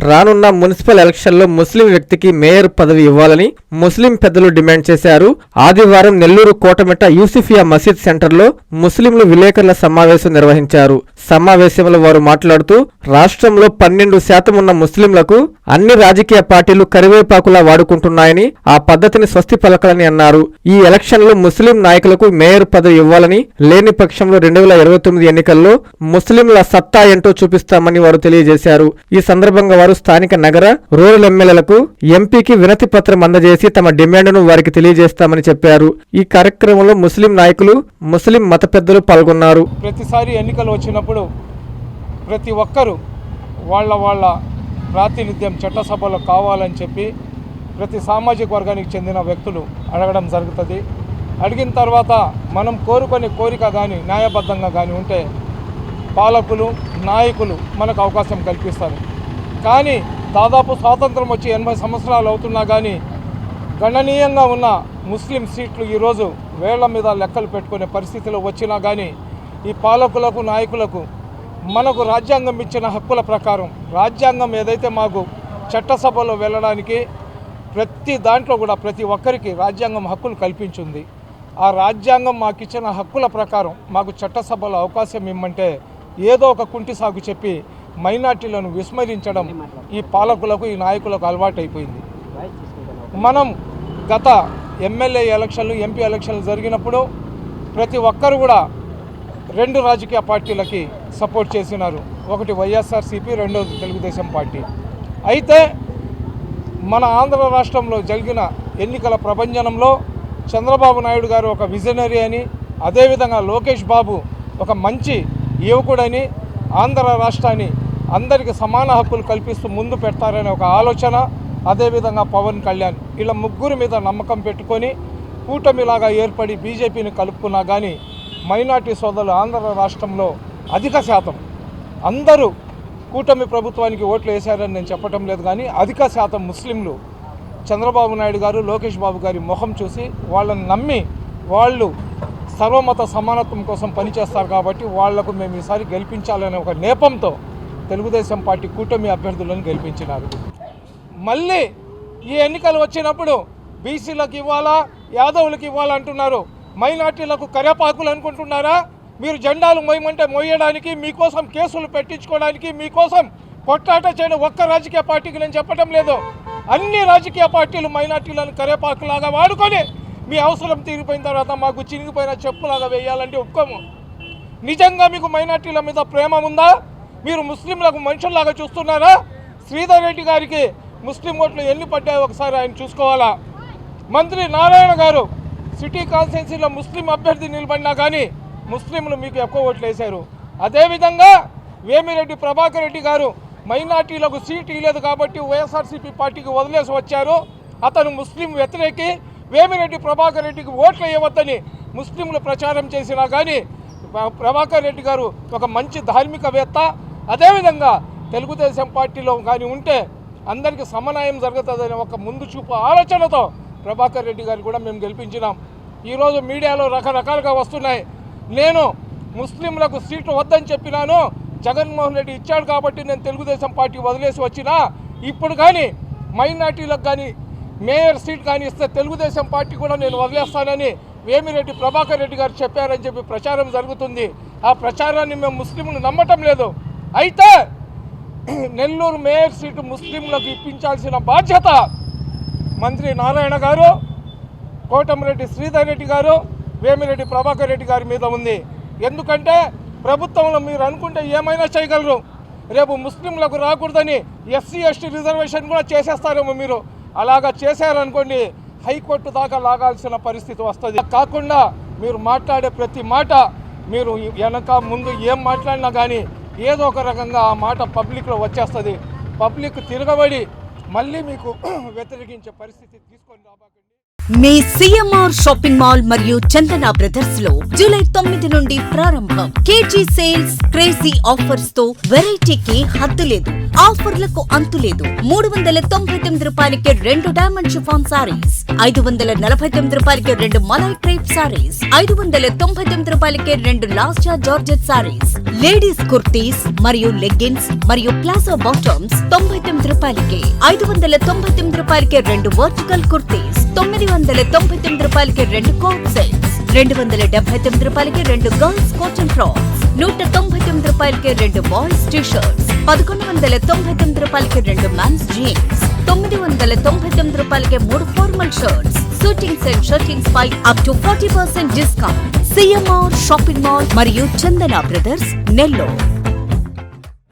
రానున్న మున్సిపల్ ఎలక్షన్లో ముస్లిం వ్యక్తికి మేయర్ పదవి ఇవ్వాలని ముస్లిం పెద్దలు డిమాండ్ చేశారు. ఆదివారం నెల్లూరు కోటమిట్ట యూసిఫియా మసీద్ సెంటర్లో ముస్లింలు విలేకరుల సమావేశం నిర్వహించారు. సమావేశంలో వారు మాట్లాడుతూ రాష్ట్రంలో 12% ఉన్న ముస్లింలకు అన్ని రాజకీయ పార్టీలు కరివేపాకులా వాడుకుంటున్నాయని, ఆ పద్ధతిని స్వస్తి పలకాలని అన్నారు. ఈ ఎలక్షన్లో ముస్లిం నాయకులకు మేయర్ పదవి ఇవ్వాలని, లేని పక్షంలో 2029 ఎన్నికల్లో ముస్లింల సత్తా ఏంటో చూపిస్తామని వారు తెలియజేశారు. ఈ సందర్భంగా వారు స్థానిక నగర, రూరల్ ఎమ్మెల్యేలకు, ఎంపీకి వినతి పత్రం అందజేసి తమ డిమాండ్ను వారికి తెలియజేస్తామని చెప్పారు. ఈ కార్యక్రమంలో ముస్లిం నాయకులు, ముస్లిం మత పెద్దలు పాల్గొన్నారు. ప్రతిసారి ఎన్నికలు వచ్చినప్పుడు ప్రతి ఒక్కరూ వాళ్ళ ప్రాతినిధ్యం చట్టసభలో కావాలని చెప్పి ప్రతి సామాజిక వర్గానికి చెందిన వ్యక్తులు అడగడం జరుగుతుంది. అడిగిన తర్వాత మనం కోరుకునే కోరిక కానీ న్యాయబద్ధంగా కానీ ఉంటే పాలకులు, నాయకులు మనకు అవకాశం కల్పిస్తారు. కానీ దాదాపు స్వాతంత్రం వచ్చి 80 సంవత్సరాలు అవుతున్నా కానీ గణనీయంగా ఉన్న ముస్లిం సీట్లు ఈరోజు వేళ్ల మీద లెక్కలు పెట్టుకునే పరిస్థితిలో వచ్చినా కానీ ఈ పాలకులకు, నాయకులకు మనకు రాజ్యాంగం ఇచ్చిన హక్కుల ప్రకారం, రాజ్యాంగం ఏదైతే మాకు చట్టసభలో వెళ్ళడానికి ప్రతి దాంట్లో కూడా ప్రతి ఒక్కరికి రాజ్యాంగం హక్కులు కల్పించింది. ఆ రాజ్యాంగం మాకు ఇచ్చిన హక్కుల ప్రకారం మాకు చట్టసభలో అవకాశం ఇమ్మంటే ఏదో ఒక కుంటి సాగు చెప్పి మైనార్టీలను విస్మరించడం ఈ పాలకులకు, ఈ నాయకులకు అలవాటైపోయింది. మనం గత ఎమ్మెల్యే ఎలక్షన్లు, ఎంపీ ఎలక్షన్లు జరిగినప్పుడు ప్రతి ఒక్కరు కూడా 2 రాజకీయ పార్టీలకి సపోర్ట్ చేసినారు. ఒకటి వైఎస్ఆర్సీపీ, రెండోది తెలుగుదేశం పార్టీ. అయితే మన ఆంధ్ర రాష్ట్రంలో జరిగిన ఎన్నికల ప్రభంజనంలో చంద్రబాబు నాయుడు గారు ఒక విజనరీ అని, అదేవిధంగా లోకేష్ బాబు ఒక మంచి యువకుడని, ఆంధ్ర రాష్ట్రాన్ని అందరికీ సమాన హక్కులు కల్పిస్తూ ముందు పెడతారనే ఒక ఆలోచన, అదేవిధంగా పవన్ కళ్యాణ్, ఇలా ముగ్గురు మీద నమ్మకం పెట్టుకొని కూటమిలాగా ఏర్పడి బీజేపీని కలుపుకున్నా కానీ మైనార్టీ సోదరులు ఆంధ్ర రాష్ట్రంలో అధిక శాతం అందరూ కూటమి ప్రభుత్వానికి ఓట్లు వేశారని నేను చెప్పటం లేదు, కానీ అధిక శాతం ముస్లింలు చంద్రబాబు నాయుడు గారు, లోకేష్ బాబు గారి ముఖం చూసి వాళ్ళని నమ్మి వాళ్ళు సర్వమత సమానత్వం కోసం పనిచేస్తారు కాబట్టి వాళ్లకు మేము ఈసారి గెలిపించాలనే ఒక నేపంతో తెలుగుదేశం పార్టీ కూటమి అభ్యర్థులను గెలిపించినారు. మళ్ళీ ఈ ఎన్నికలు వచ్చినప్పుడు బీసీలకు ఇవ్వాలా, యాదవులకు ఇవ్వాలా అంటున్నారు. మైనార్టీలకు కరేపాకులు అనుకుంటున్నారా? మీరు జెండాలు మోయమంటే మోయడానికి, మీకోసం కేసులు పెట్టించుకోవడానికి, మీకోసం కొట్లాట చేయడం ఒక్క రాజకీయ పార్టీకి నేను చెప్పడం లేదు. అన్ని రాజకీయ పార్టీలు మైనార్టీలను కరేపాకులాగా వాడుకొని మీ అవసరం తీరిపోయిన తర్వాత మాకు చినిగిపోయిన చెప్పులాగా వేయాలంటే ఒప్పుకోము. నిజంగా మీకు మైనార్టీల మీద ప్రేమ ఉందా? మీరు ముస్లింలకు మనుషుల్లాగా చూస్తున్నారా? శ్రీధర్ రెడ్డి గారికి ముస్లిం ఓట్లు ఎన్ని పడ్డాయో ఒకసారి ఆయన చూసుకోవాలా. మంత్రి నారాయణ గారు సిటీ కాన్స్టిట్యున్సీలో ముస్లిం అభ్యర్థి నిలబడినా కానీ ముస్లింలు మీకు ఎక్కువ ఓట్లు వేశారు. అదేవిధంగా వేమిరెడ్డి ప్రభాకర్ రెడ్డి గారు మైనార్టీలకు సీట్ ఇవ్వలేదు కాబట్టి వైఎస్ఆర్సీపీ పార్టీకి వదిలేసి వచ్చారు. అతను ముస్లిం వ్యతిరేకి. వేమిరెడ్డి ప్రభాకర్ రెడ్డికి ఓట్లు ఇవ్వద్దని ముస్లింలు ప్రచారం చేసినా కానీ ప్రభాకర్ రెడ్డి గారు ఒక మంచి ధార్మికవేత్త. అదేవిధంగా తెలుగుదేశం పార్టీలో కానీ ఉంటే అందరికీ సమన్వయం జరుగుతుందనే ఒక ముందు చూపు ఆలోచనతో ప్రభాకర్ రెడ్డి గారు కూడా మేము గెలిపించినాం. ఈరోజు మీడియాలో రకరకాలుగా వస్తున్నాయి. నేను ముస్లింలకు సీట్లు వద్దని చెప్పినాను, జగన్మోహన్ రెడ్డి ఇచ్చాడు కాబట్టి నేను తెలుగుదేశం పార్టీ వదిలేసి వచ్చినా, ఇప్పుడు కానీ మైనార్టీలకు కానీ మేయర్ సీట్ కానీ ఇస్తే తెలుగుదేశం పార్టీ కూడా నేను వదిలేస్తానని వేమిరెడ్డి ప్రభాకర్ రెడ్డి గారు చెప్పారని చెప్పి ప్రచారం జరుగుతుంది. ఆ ప్రచారాన్ని మేము ముస్లింలు నమ్మటం లేదు. అయితే నెల్లూరు మేయర్ సీటు ముస్లింలకు ఇప్పించాల్సిన బాధ్యత మంత్రి నారాయణ గారు, కోటమిరెడ్డి శ్రీధర్ రెడ్డి గారు, వేమిరెడ్డి ప్రభాకర్ రెడ్డి గారి మీద ఉంది. ఎందుకంటే ప్రభుత్వంలో మీరు అనుకుంటే ఏమైనా చేయగలరు. రేపు ముస్లింలకు రాకూడదని ఎస్సీ ఎస్టీ రిజర్వేషన్ కూడా చేసేస్తారేమో. మీరు అలాగా చేశారనుకోండి హైకోర్టు దాకా లాగాల్సిన పరిస్థితి వస్తుంది. కాకుండా మీరు మాట్లాడే ప్రతి మాట, మీరు వెనక ముందు ఏం మాట్లాడినా కానీ ఏదో ఒక రకంగా ఆ మాట పబ్లిక్లో వచ్చేస్తుంది. పబ్లిక్ తిరగబడి మళ్ళీ మీకు వ్యతిరేకించే పరిస్థితి తీసుకొని రాబాకండి. మీ సిఎంఆర్ షాపింగ్ మాల్ మరియు చందన బ్రదర్స్ లో జూలై 9 నుండి ప్రారంభం. కేజీ సేల్స్, క్రేజీ ఆఫర్స్ తో వెరైటీకి హద్దు లేదు. ఆఫర్లకు అంతులేదు. 399 రూపాయలకి 2 డైమండ్ షిఫాన్ సారీస్, 549 రూపాయలకి 2 మలై క్రేప్ సారీస్, 599 రూపాయలకి 2 లాస్టా జార్జెట్ సారీస్, లేడీస్ కుర్తీస్ మరియు లెగ్గిన్స్ మరియు ప్లాజో బాటమ్స్ 99 రూపాయలకి, 599 రూపాయలకి 2 వర్టికల్ కుర్తీస్, 999 రూపాయలకి 2 కోట్ సెట్స్, 279 రూపాయలకి 2 గర్ల్స్ కాటన్ ఫ్రాక్స్, 199 రూపాయలకి 2 బాయ్స్ టీ షర్ట్స్, 1199 రూపాయలకి 2 మెన్స్ జీన్స్, 999 రూపాయలకి 3 formal shirts, suitings and shirtings పై up to 40% discount. CMR shopping mall మరియు చందన బ్రదర్స్, నెల్లూరు.